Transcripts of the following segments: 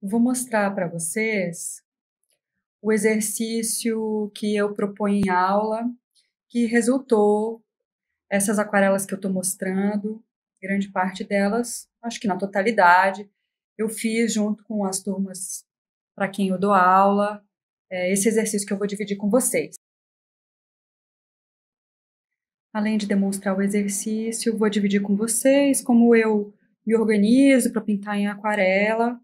Vou mostrar para vocês o exercício que eu proponho em aula, que resultou essas aquarelas que eu estou mostrando, grande parte delas, acho que na totalidade, eu fiz junto com as turmas para quem eu dou aula, esse exercício que eu vou dividir com vocês. Além de demonstrar o exercício, vou dividir com vocês como eu me organizo para pintar em aquarela.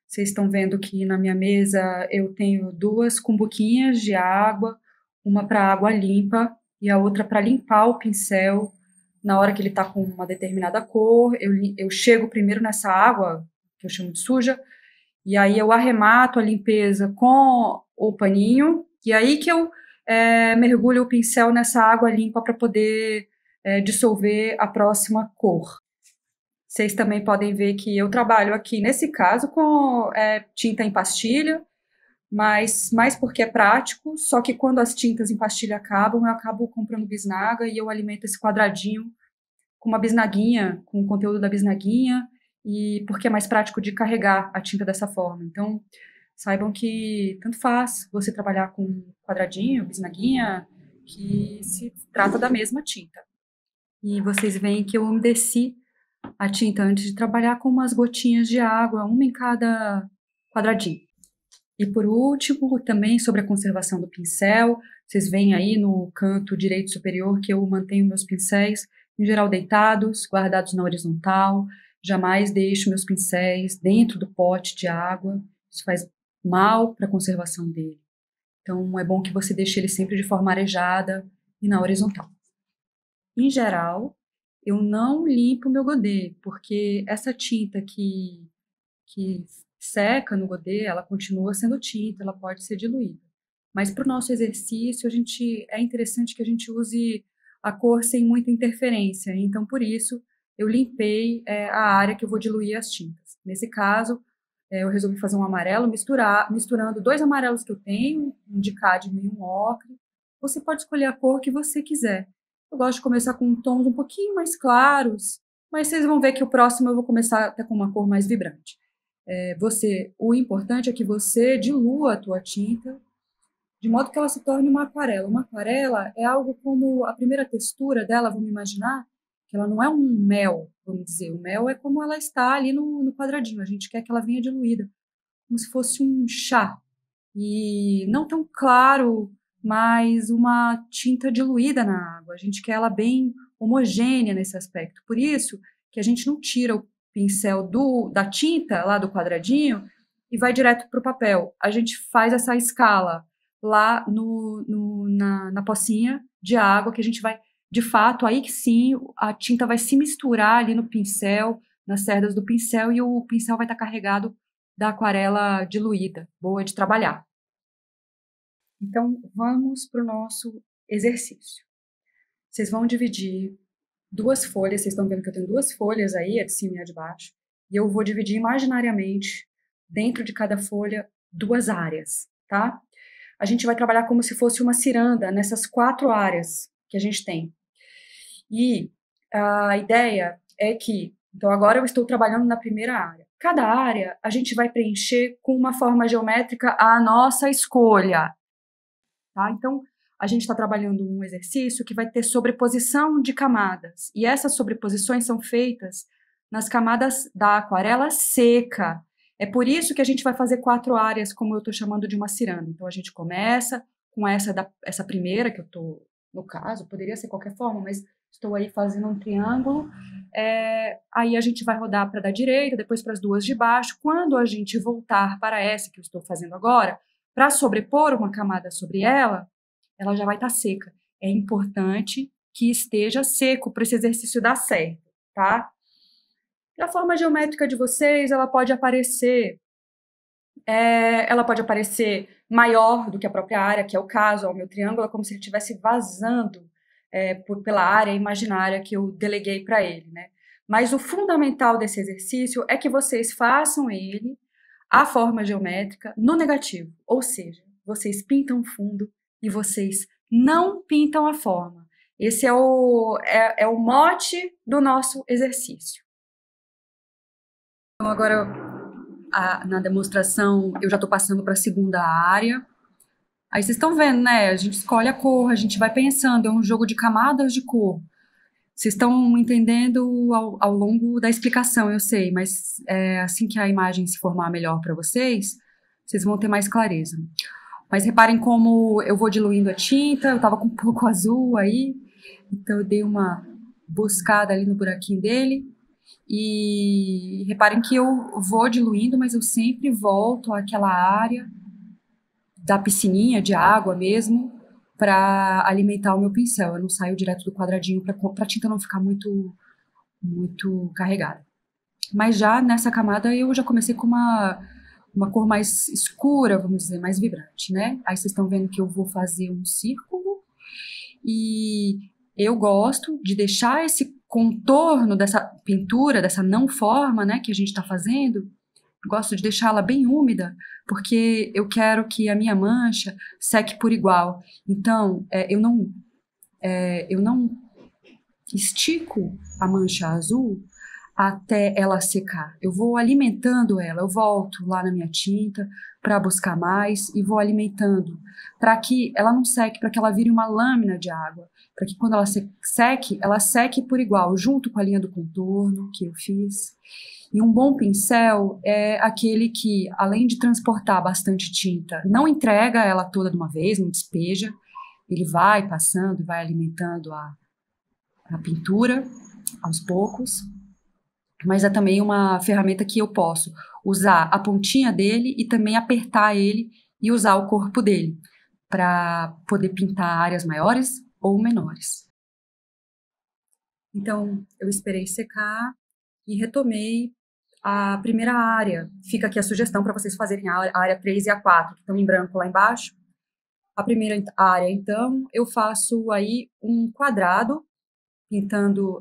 Vocês estão vendo que na minha mesa eu tenho duas cumbuquinhas de água, uma para água limpa e a outra para limpar o pincel. Na hora que ele está com uma determinada cor, eu chego primeiro nessa água, que eu chamo de suja, e aí eu arremato a limpeza com o paninho, e aí que eu mergulho o pincel nessa água limpa para poder dissolver a próxima cor. Vocês também podem ver que eu trabalho aqui, nesse caso, com tinta em pastilha, mas mais porque é prático, só que quando as tintas em pastilha acabam, eu acabo comprando bisnaga e eu alimento esse quadradinho com uma bisnaguinha, com o conteúdo da bisnaguinha, e porque é mais prático de carregar a tinta dessa forma. Então, saibam que tanto faz você trabalhar com quadradinho, bisnaguinha, que se trata da mesma tinta. E vocês veem que eu umedeci a tinta antes de trabalhar com umas gotinhas de água, uma em cada quadradinho. E por último, também sobre a conservação do pincel, vocês veem aí no canto direito superior que eu mantenho meus pincéis, em geral deitados, guardados na horizontal, jamais deixo meus pincéis dentro do pote de água, isso faz mal para a conservação dele. Então é bom que você deixe ele sempre de forma arejada e na horizontal. Em geral, eu não limpo meu godê, porque essa tinta que seca no godê, ela continua sendo tinta, ela pode ser diluída. Mas para o nosso exercício, é interessante que a gente use a cor sem muita interferência. Então, por isso, eu limpei a área que eu vou diluir as tintas. Nesse caso, eu resolvi fazer um amarelo, misturando dois amarelos que eu tenho, um de cádmio e um ocre. Você pode escolher a cor que você quiser. Eu gosto de começar com tons um pouquinho mais claros, mas vocês vão ver que o próximo eu vou começar até com uma cor mais vibrante. O importante é que você dilua a tua tinta de modo que ela se torne uma aquarela. Uma aquarela é algo como a primeira textura dela, vamos imaginar, que ela não é um mel, vamos dizer. O mel é como ela está ali no quadradinho. A gente quer que ela venha diluída, como se fosse um chá. E não tão claro, mas uma tinta diluída na água. A gente quer ela bem homogênea nesse aspecto. Por isso que a gente não tira o pincel da tinta lá do quadradinho e vai direto para o papel. A gente faz essa escala lá na pocinha de água que a gente vai, de fato, aí que sim, a tinta vai se misturar ali no pincel, nas cerdas do pincel, e o pincel vai estar carregado da aquarela diluída, boa de trabalhar. Então, vamos para o nosso exercício. Vocês vão dividir duas folhas, vocês estão vendo que eu tenho duas folhas aí, a de cima e a de baixo, e eu vou dividir imaginariamente, dentro de cada folha, duas áreas, tá? A gente vai trabalhar como se fosse uma ciranda nessas 4 áreas que a gente tem. E a ideia é que, então agora eu estou trabalhando na primeira área. Cada área a gente vai preencher com uma forma geométrica à nossa escolha, tá? Então, a gente está trabalhando um exercício que vai ter sobreposição de camadas. E essas sobreposições são feitas nas camadas da aquarela seca. É por isso que a gente vai fazer 4 áreas, como eu estou chamando de uma ciranda. Então, a gente começa com essa primeira, que eu estou, no caso, poderia ser qualquer forma, mas estou aí fazendo um triângulo. Aí a gente vai rodar para a da direita, depois para as duas de baixo. Quando a gente voltar para essa que eu estou fazendo agora, para sobrepor uma camada sobre ela, ela já vai estar seca. É importante que esteja seco para esse exercício dar certo, tá? E a forma geométrica de vocês, ela pode aparecer maior do que a própria área, que é o caso, o meu triângulo é como se ele estivesse vazando pela área imaginária que eu deleguei para ele, né? Mas o fundamental desse exercício é que vocês façam ele, a forma geométrica, no negativo, ou seja, vocês pintam o fundo e vocês não pintam a forma. Esse é o mote do nosso exercício. Então, agora na demonstração eu já estou passando para a segunda área. Aí vocês estão vendo, né? A gente escolhe a cor, a gente vai pensando, é um jogo de camadas de cor. Vocês estão entendendo ao longo da explicação, eu sei, mas assim que a imagem se formar melhor para vocês, vocês vão ter mais clareza. Mas reparem como eu vou diluindo a tinta, eu estava com um pouco azul aí, então eu dei uma buscada ali no buraquinho dele. E reparem que eu vou diluindo, mas eu sempre volto àquela área da piscininha de água mesmo para alimentar o meu pincel. Eu não saio direto do quadradinho para a tinta não ficar muito carregada. Mas já nessa camada eu já comecei com uma cor mais escura, vamos dizer, mais vibrante, né? Aí vocês estão vendo que eu vou fazer um círculo e eu gosto de deixar esse contorno dessa pintura, dessa não forma, né, que a gente está fazendo, gosto de deixá-la bem úmida, porque eu quero que a minha mancha seque por igual. Então, eu não estico a mancha azul até ela secar. Eu vou alimentando ela, eu volto lá na minha tinta para buscar mais e vou alimentando para que ela não seque, para que ela vire uma lâmina de água, para que quando ela seque por igual, junto com a linha do contorno que eu fiz. E um bom pincel é aquele que, além de transportar bastante tinta, não entrega ela toda de uma vez, não despeja, ele vai passando e vai alimentando a pintura aos poucos, mas é também uma ferramenta que eu posso usar a pontinha dele e também apertar ele e usar o corpo dele para poder pintar áreas maiores ou menores. Então, eu esperei secar e retomei a primeira área. Fica aqui a sugestão para vocês fazerem a área 3 e a 4, que estão em branco lá embaixo. A primeira área, então, eu faço aí um quadrado,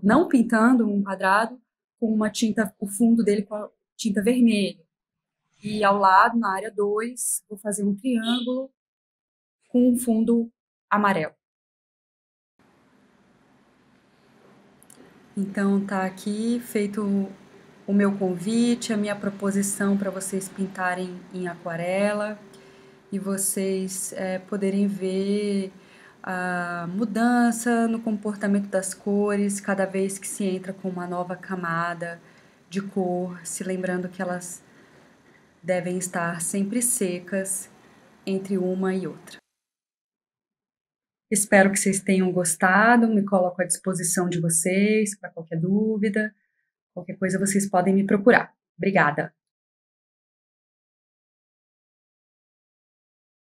não pintando um quadrado, com uma tinta, o fundo dele com a tinta vermelha. E ao lado, na área 2, vou fazer um triângulo com um fundo amarelo. Então, tá aqui feito o meu convite, a minha proposição para vocês pintarem em aquarela e vocês poderem ver a mudança no comportamento das cores cada vez que se entra com uma nova camada de cor, se lembrando que elas devem estar sempre secas entre uma e outra. Espero que vocês tenham gostado, me coloco à disposição de vocês para qualquer dúvida, qualquer coisa vocês podem me procurar. Obrigada!